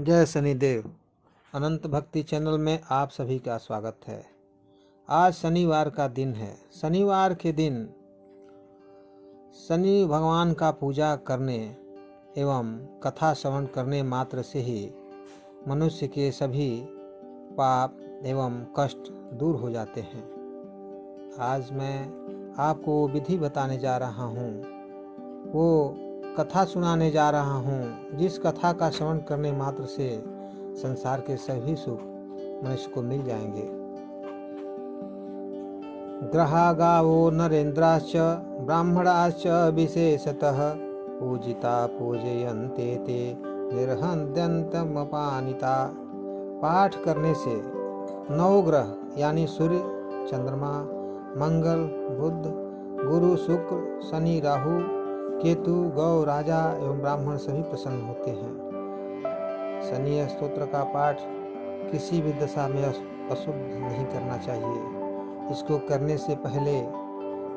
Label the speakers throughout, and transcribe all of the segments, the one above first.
Speaker 1: जय शनिदेव। अनंत भक्ति चैनल में आप सभी का स्वागत है। आज शनिवार का दिन है। शनिवार के दिन शनि भगवान का पूजा करने एवं कथा श्रवण करने मात्र से ही मनुष्य के सभी पाप एवं कष्ट दूर हो जाते हैं। आज मैं आपको विधि बताने जा रहा हूँ, वो कथा सुनाने जा रहा हूँ जिस कथा का श्रवण करने मात्र से संसार के सभी सुख मनुष्य को मिल जाएंगे। ग्रहा गावो नरेन्द्राश्च ब्राह्मणाश्च विशेषतः पूजिता पूजयन्ते ते निर्हन्त्यन्तमपानिता। पाठ करने से 9 ग्रह यानी सूर्य, चंद्रमा, मंगल, बुध, गुरु, शुक्र, शनि, राहु, केतु, गौ, राजा एवं ब्राह्मण सभी प्रसन्न होते हैं। शनि स्तोत्र का पाठ किसी भी दशा में अशुद्ध नहीं करना चाहिए। इसको करने से पहले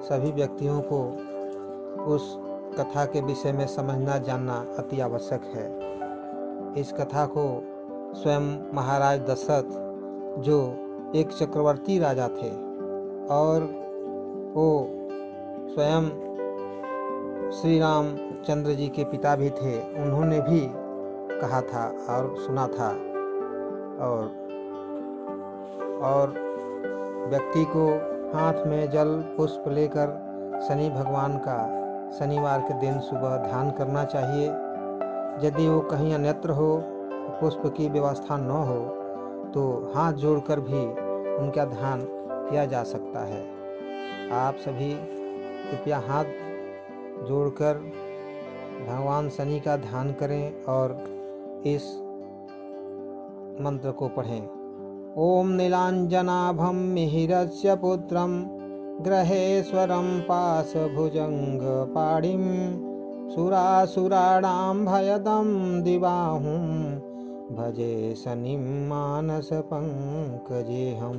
Speaker 1: सभी व्यक्तियों को उस कथा के विषय में समझना जानना अति आवश्यक है। इस कथा को स्वयं महाराज दशरथ, जो एक चक्रवर्ती राजा थे और वो स्वयं श्री रामचंद्र जी के पिता भी थे, उन्होंने भी कहा था और सुना था। और व्यक्ति को हाथ में जल पुष्प लेकर शनि भगवान का शनिवार के दिन सुबह ध्यान करना चाहिए। यदि वो कहीं अन्यत्र हो, पुष्प की व्यवस्था न हो, तो हाथ जोड़कर भी उनका ध्यान किया जा सकता है। आप सभी कृपया हाथ जोड़कर भगवान शनि का ध्यान करें और इस मंत्र को पढ़ें। ओम नीलांजनाभं मिहिरस्य पुत्रं ग्रहेश्वरं पाशभुजंग पाणिं सुरासुराणां भयदं दिवाहुं भजे शनिं मानसपङ्कजेऽहं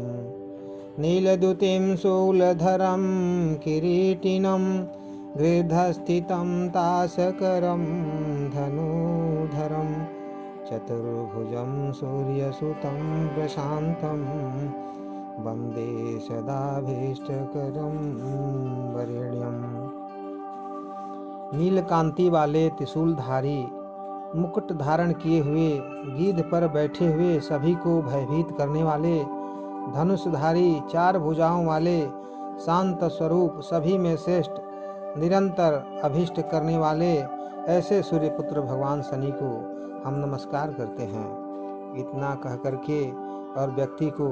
Speaker 1: नीलद्युतिं शूलधरं किरीटिनं गृध्रस्थितं ताशकरं धनुधरं चतुर्भुजं सूर्यसुतं प्रशान्तं वन्दे सदाभीष्टकरं वरेण्यं। नीलकांति वाले त्रिशूलधारी मुकुट धारण किए हुए, गीध पर बैठे हुए, सभी को भयभीत करने वाले, धनुषधारी, 4 भुजाओं वाले, शांत स्वरूप, सभी में श्रेष्ठ, निरंतर अभीष्ट करने वाले ऐसे सूर्यपुत्र भगवान शनि को हम नमस्कार करते हैं। इतना कह करके और व्यक्ति को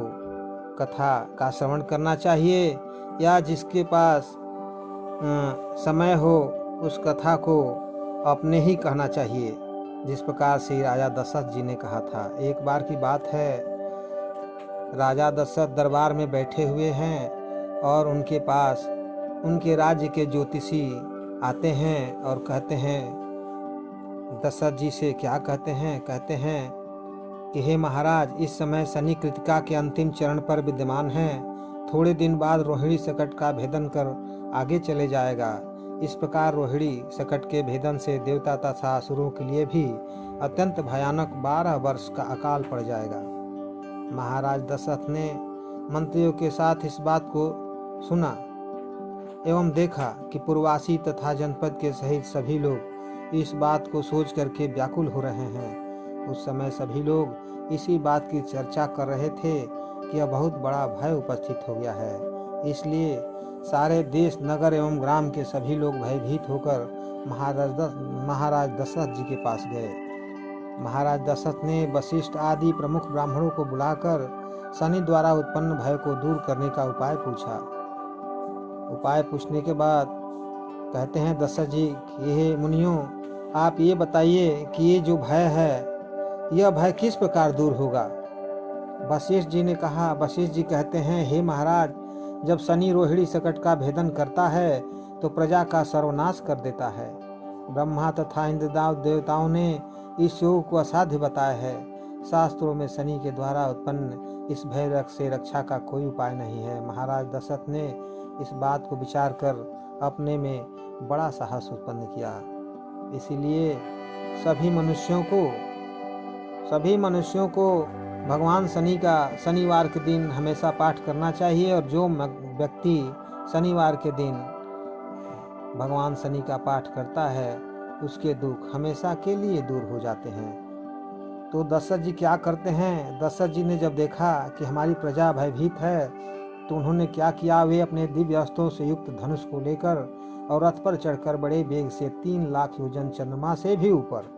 Speaker 1: कथा का श्रवण करना चाहिए, या जिसके पास समय हो उस कथा को अपने ही कहना चाहिए, जिस प्रकार से राजा दशरथ जी ने कहा था। एक बार की बात है, राजा दशरथ दरबार में बैठे हुए हैं और उनके पास उनके राज्य के ज्योतिषी आते हैं और कहते हैं दशरथ जी से, क्या कहते हैं कि हे महाराज, इस समय शनि कृतिका के अंतिम चरण पर विद्यमान हैं। थोड़े दिन बाद रोहिणी सकट का भेदन कर आगे चले जाएगा। इस प्रकार रोहिणी सकट के भेदन से देवता तथा असुरों के लिए भी अत्यंत भयानक 12 वर्ष का अकाल पड़ जाएगा। महाराज दशरथ ने मंत्रियों के साथ इस बात को सुना एवं देखा कि पूर्ववासी तथा जनपद के सहित सभी लोग इस बात को सोच करके व्याकुल हो रहे हैं। उस समय सभी लोग इसी बात की चर्चा कर रहे थे कि यह बहुत बड़ा भय उपस्थित हो गया है। इसलिए सारे देश, नगर एवं ग्राम के सभी लोग भयभीत होकर महाराज दशरथ जी के पास गए। महाराज दशरथ ने वशिष्ठ आदि प्रमुख ब्राह्मणों को बुलाकर शनि द्वारा उत्पन्न भय को दूर करने का उपाय पूछा। उपाय पूछने के बाद कहते हैं दशरथ जी कि हे मुनियों, आप ये बताइए कि ये जो भय है, यह भय किस प्रकार दूर होगा। वशिष्ठ जी ने कहा, वशिष्ठ जी कहते हैं, हे महाराज, जब शनि रोहिणी सकट का भेदन करता है तो प्रजा का सर्वनाश कर देता है। ब्रह्मा तथा इंद्रदेव देवताओं ने इस योग को असाध्य बताया है। शास्त्रों में शनि के द्वारा उत्पन्न इस भय से रक्षा का कोई उपाय नहीं है। महाराज दशरथ ने इस बात को विचार कर अपने में बड़ा साहस उत्पन्न किया। इसीलिए सभी सभी मनुष्यों को भगवान शनि का शनिवार के दिन हमेशा पाठ करना चाहिए, और जो व्यक्ति शनिवार के दिन भगवान शनि का पाठ करता है उसके दुख हमेशा के लिए दूर हो जाते हैं। तो दशरथ जी क्या करते हैं? दशरथ जी ने जब देखा कि हमारी प्रजा भयभीत है तो उन्होंने क्या किया, वे अपने दिव्य अस्त्रों से युक्त धनुष को लेकर और रथ पर चढ़कर बड़े वेग से 3 लाख योजन चंद्रमा से भी ऊपर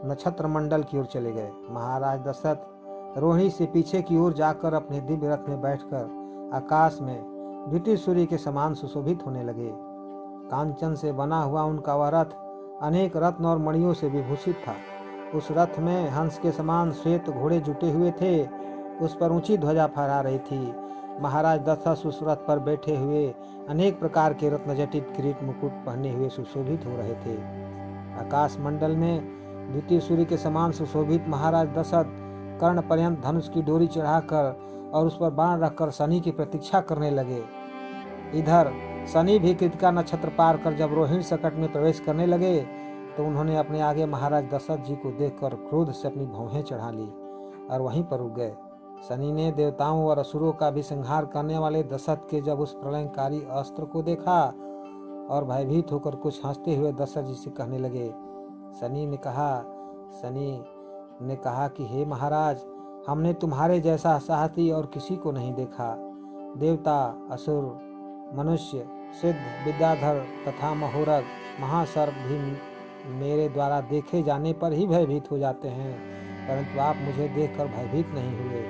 Speaker 1: नक्षत्र मंडल की ओर चले गए। महाराज दशरथ रोहिणी से पीछे की ओर जाकर अपने दिव्य रथ में बैठकर आकाश में द्वितीय सूर्य के समान सुशोभित होने लगे। कांचन से बना हुआ उनका वह रथ अनेक रत्न और मणियों से विभूषित था। उस रथ में हंस के समान श्वेत घोड़े जुटे हुए थे, उस पर ऊंची ध्वजा फहरा रही थी। महाराज दशरथ उस रथ पर बैठे हुए अनेक प्रकार के रत्नजटित किरीट मुकुट पहने हुए सुशोभित हो रहे थे। आकाश मंडल में द्वितीय सूर्य के समान सुशोभित महाराज दशरथ कर्ण पर्यंत धनुष की डोरी चढ़ाकर और उस पर बाण रखकर शनि की प्रतीक्षा करने लगे। इधर शनि भी कृतिका नक्षत्र पार कर जब रोहिणी सकट में प्रवेश करने लगे तो उन्होंने अपने आगे महाराज दशरथ जी को देखकर क्रोध से अपनी भौहें चढ़ा ली और वहीं पर रुक गए। शनि ने देवताओं और असुरों का भी संहार करने वाले दशरथ के जब उस प्रलयंकारी अस्त्र को देखा और भयभीत होकर कुछ हंसते हुए दशरथ जी से कहने लगे। शनि ने कहा कि हे महाराज, हमने तुम्हारे जैसा साहसी और किसी को नहीं देखा। देवता, असुर, मनुष्य, सिद्ध, विद्याधर तथा महोरग, महासर्प भी मेरे द्वारा देखे जाने पर ही भयभीत हो जाते हैं, परंतु आप मुझे देखकर भयभीत नहीं हुए,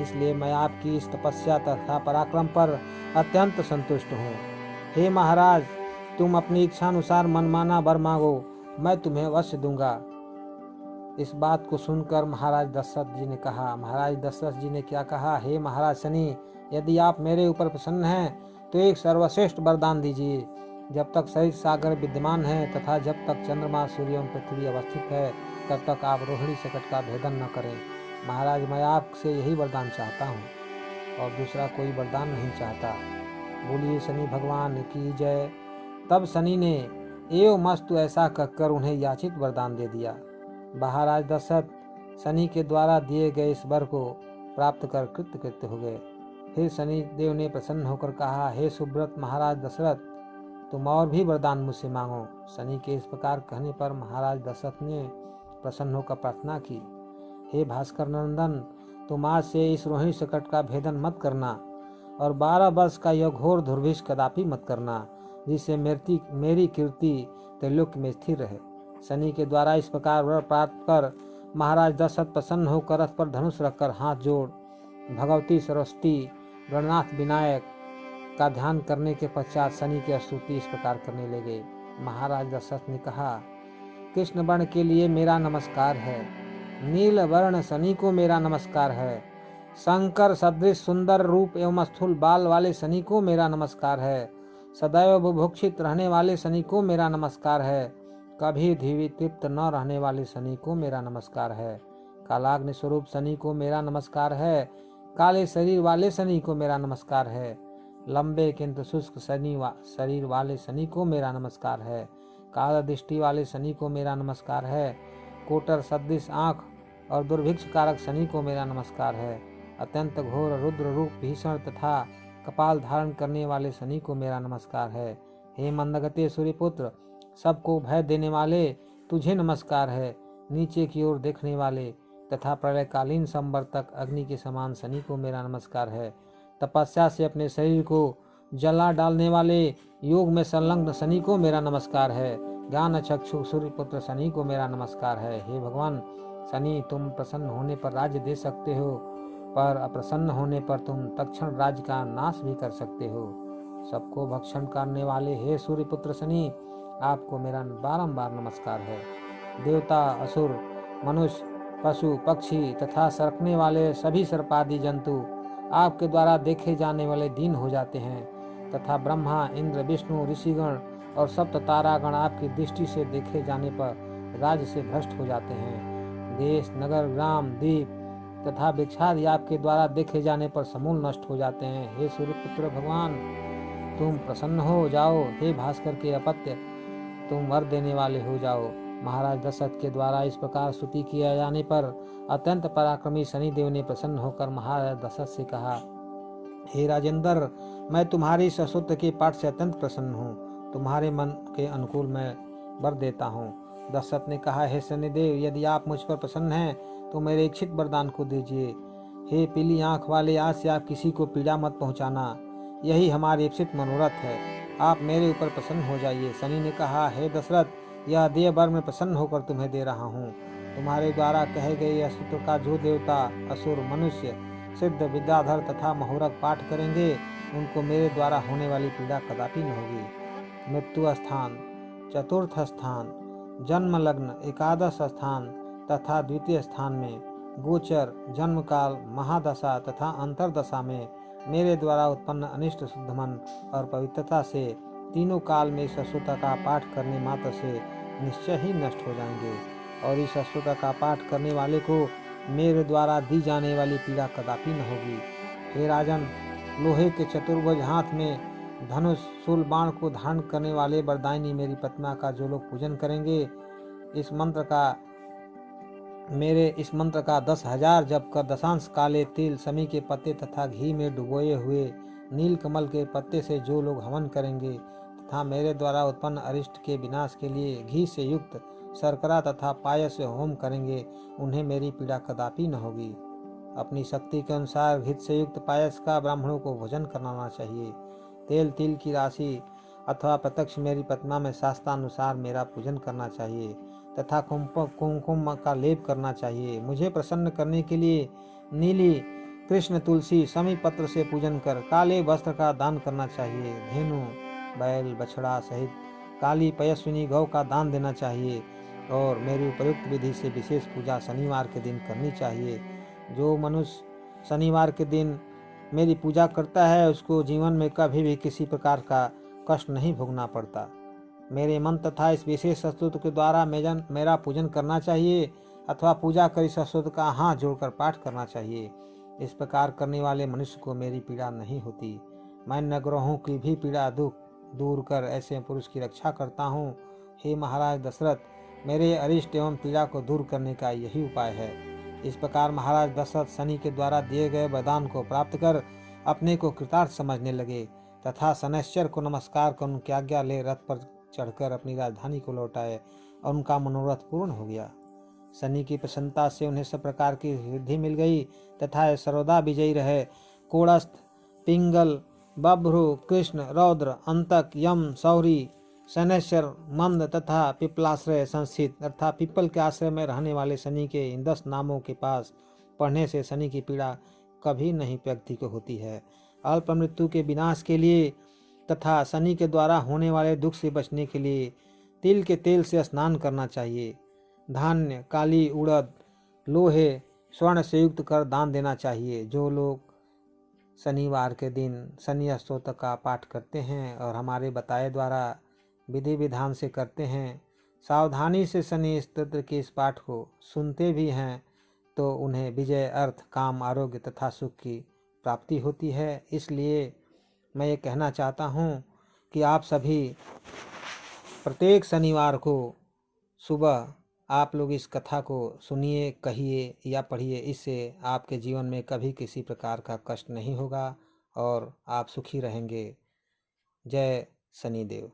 Speaker 1: इसलिए मैं आपकी इस तपस्या तथा पराक्रम पर अत्यंत संतुष्ट हूँ। हे महाराज, तुम अपनी इच्छानुसार मनमाना वर मांगो, मैं तुम्हें अवश्य दूंगा। इस बात को सुनकर महाराज दशरथ जी ने क्या कहा? हे महाराज शनि, यदि आप मेरे ऊपर प्रसन्न हैं तो एक सर्वश्रेष्ठ वरदान दीजिए। जब तक शरीर सागर विद्यमान है तथा जब तक चंद्रमा, सूर्य एवं पृथ्वी अवस्थित है तब तक आप रोहिणी सकट का भेदन न करें। महाराज, मैं आपसे यही वरदान चाहता हूँ और दूसरा कोई वरदान नहीं चाहता। बोलिए शनि भगवान की जय। तब शनि ने एवं मस्तु ऐसा कहकर उन्हें याचित वरदान दे दिया। महाराज दशरथ शनि के द्वारा दिए गए इस वर को प्राप्त कर कृतकृत्य हो गए। फिर शनि देव ने प्रसन्न होकर कहा, हे सुब्रत महाराज दशरथ, तुम और भी वरदान मुझसे मांगो। शनि के इस प्रकार कहने पर महाराज दशरथ ने प्रसन्न होकर प्रार्थना की, हे भास्कर नंदन, तुम आज से इस रोहिणी सकट का भेदन मत करना और 12 वर्ष का यह घोर दुर्भिक्ष कदापि मत करना, जिससे मेरी कीर्ति त्रैलोक्य में स्थिर रहे। शनि के द्वारा इस प्रकार वर प्राप्त कर महाराज दशरथ प्रसन्न होकर रथ पर धनुष रखकर हाथ जोड़ भगवती सरस्वती गणनाथ विनायक का ध्यान करने के पश्चात शनि की स्तुति इस प्रकार करने लगे। महाराज दशरथ ने कहा, कृष्ण वर्ण के लिए मेरा नमस्कार है, नील वर्ण शनि को मेरा नमस्कार है, शंकर सदृश सुंदर रूप एवं स्थूल बाल वाले शनि को मेरा नमस्कार है, सदैव बुभुक्षित रहने वाले शनि को मेरा नमस्कार है, कभी भी तृप्त न रहने वाले शनि को मेरा नमस्कार है, कालाग्नि स्वरूप शनि को मेरा नमस्कार है, काले शरीर वाले शनि को मेरा नमस्कार है, लंबे किंतु शुष्क शरीर वाले शनि को मेरा नमस्कार है, काल दृष्टि वाले शनि को मेरा नमस्कार है, कोटर सदृश आँख और दुर्भिक्ष कारक शनि को मेरा नमस्कार है, अत्यंत घोर रुद्र रूप भीषण तथा कपाल धारण करने वाले शनि को मेरा नमस्कार है। हे मंदगते सूर्यपुत्र, सबको भय देने वाले तुझे नमस्कार है। नीचे की ओर देखने वाले तथा प्रलयकालीन संवर्तक अग्नि के समान शनि को मेरा नमस्कार है। तपस्या से अपने शरीर को जला डालने वाले योग में संलग्न शनि को मेरा नमस्कार है। ज्ञान चक्षु सूर्यपुत्र शनि को मेरा नमस्कार है। हे भगवान शनि, तुम प्रसन्न होने पर राज्य दे सकते हो, पर अप्रसन्न होने पर तुम तत्क्षण राज्य का नाश भी कर सकते हो। सबको भक्षण करने वाले हे सूर्यपुत्र शनि, आपको मेरा बारंबार नमस्कार है। देवता, असुर, मनुष्य, पशु, पक्षी तथा सरकने वाले सभी सर्पादि जंतु आपके द्वारा देखे जाने वाले दीन हो जाते हैं तथा ब्रह्मा, इंद्र, विष्णु, ऋषिगण और सप्त तारागण आपकी दृष्टि से देखे जाने पर राज्य से भ्रष्ट हो जाते हैं। देश, नगर, ग्राम, द्वीप तथा वृक्षादि आपके द्वारा देखे जाने पर समूल नष्ट हो जाते हैं। हे सूर्यपुत्र भगवान, तुम प्रसन्न हो जाओ। हे भास्कर के अपत्य, तुम वर देने वाले हो जाओ। महाराज दशरथ के द्वारा इस प्रकार स्तुति किया जाने पर अत्यंत पराक्रमी शनिदेव ने प्रसन्न होकर महाराज दशरथ से कहा, हे राजेंद्र, मैं तुम्हारी सस्तुति के पाठ से अत्यंत प्रसन्न हूँ। तुम्हारे मन के अनुकूल मैं वर देता हूँ। दशरथ ने कहा, हे शनिदेव, यदि आप मुझ पर प्रसन्न हैं तो मेरे इच्छित वरदान को दीजिए। हे पीली आंख वाले, आज से आप किसी को पीड़ा मत पहुँचाना, यही हमारी इच्छित मनोरथ है। आप मेरे ऊपर प्रसन्न हो जाइए। शनि ने कहा, हे दशरथ, यह देह वर मैं प्रसन्न होकर तुम्हें दे रहा हूँ। तुम्हारे द्वारा कहे गए यह सूत्र का जो देवता, असुर, मनुष्य, सिद्ध, विद्याधर तथा मुहूर्त पाठ करेंगे, उनको मेरे द्वारा होने वाली पीड़ा कदापि न होगी। मृत्यु स्थान, चतुर्थ स्थान, जन्म लग्न, एकादश स्थान तथा द्वितीय स्थान में, गोचर, जन्म काल, महादशा तथा अंतरदशा में मेरे द्वारा उत्पन्न अनिष्ट शुद्ध मन और पवित्रता से तीनों काल में इस अस्तुता का पाठ करने मात्र से निश्चय ही नष्ट हो जाएंगे, और इस अस्तुता का पाठ करने वाले को मेरे द्वारा दी जाने वाली पीड़ा कदापि न होगी। हे राजन, लोहे के चतुर्भुज हाथ में धनुष, शूल, बाण को धारण करने वाले वरदायिनी मेरी प्रतिमा का जो लोग पूजन करेंगे, मेरे इस मंत्र का 10,000 जप कर दशांश काले तिल, समी के पत्ते तथा घी में डुबोए हुए नील कमल के पत्ते से जो लोग हवन करेंगे तथा मेरे द्वारा उत्पन्न अरिष्ट के विनाश के लिए घी से युक्त शर्करा तथा पायस से होम करेंगे, उन्हें मेरी पीड़ा कदापि न होगी। अपनी शक्ति के अनुसार घी से युक्त पायस का ब्राह्मणों को भोजन कराना चाहिए। तेल, तिल की राशि अथवा प्रत्यक्ष मेरी प्रतिमा में शास्त्रानुसार मेरा पूजन करना चाहिए तथा कुमकुम का लेप करना चाहिए। मुझे प्रसन्न करने के लिए नीली, कृष्ण, तुलसी, समी पत्र से पूजन कर काले वस्त्र का दान करना चाहिए। धेनु, बैल, बछड़ा सहित काली पयस्विनी गौ का दान देना चाहिए और मेरी उपयुक्त विधि से विशेष पूजा शनिवार के दिन करनी चाहिए। जो मनुष्य शनिवार के दिन मेरी पूजा करता है उसको जीवन में कभी भी किसी प्रकार का कष्ट नहीं भोगना पड़ता। मेरे मंत्र तथा इस विशेष स्तुति के द्वारा मेरा पूजन करना चाहिए अथवा पूजा कर इस स्तुति का हाथ जोड़कर पाठ करना चाहिए। इस प्रकार करने वाले मनुष्य को मेरी पीड़ा नहीं होती। मैं नगरों की भी पीड़ा दुख दूर कर ऐसे पुरुष की रक्षा करता हूँ। हे महाराज दशरथ, मेरे अरिष्ट एवं पीड़ा को दूर करने का यही उपाय है। इस प्रकार महाराज दशरथ शनि के द्वारा दिए गए वरदान को प्राप्त कर अपने को कृतार्थ समझने लगे तथा शनैश्चर को नमस्कार कर उनकी आज्ञा ले रथ पर चढ़कर अपनी राजधानी को लौटाए और उनका मनोरथ पूर्ण हो गया। शनि की प्रसन्नता से उन्हें सब प्रकार की सिद्धि मिल गई तथा सर्वदा विजयी रहे। कोड़स्थ, पिंगल, बभ्रु, कृष्ण, रौद्र, अंतक, यम, सौरी, शनैश्चर, मंद तथा पिपलाश्रय संस्थित अर्थात पिपल के आश्रय में रहने वाले शनि के इन 10 नामों के पास पढ़ने से शनि की पीड़ा कभी नहीं व्यक्ति को होती है। अल्प मृत्यु के विनाश के लिए तथा शनि के द्वारा होने वाले दुख से बचने के लिए तिल के तेल से स्नान करना चाहिए। धान्य, काली उड़द, लोहे, स्वर्ण से युक्त कर दान देना चाहिए। जो लोग शनिवार के दिन शनि स्तोत्र का पाठ करते हैं और हमारे बताए द्वारा विधि विधान से करते हैं, सावधानी से शनि स्तोत्र के इस पाठ को सुनते भी हैं, तो उन्हें विजय, अर्थ, काम, आरोग्य तथा सुख की प्राप्ति होती है। इसलिए मैं ये कहना चाहता हूँ कि आप सभी प्रत्येक शनिवार को सुबह आप लोग इस कथा को सुनिए, कहिए या पढ़िए। इससे आपके जीवन में कभी किसी प्रकार का कष्ट नहीं होगा और आप सुखी रहेंगे। जय शनिदेव।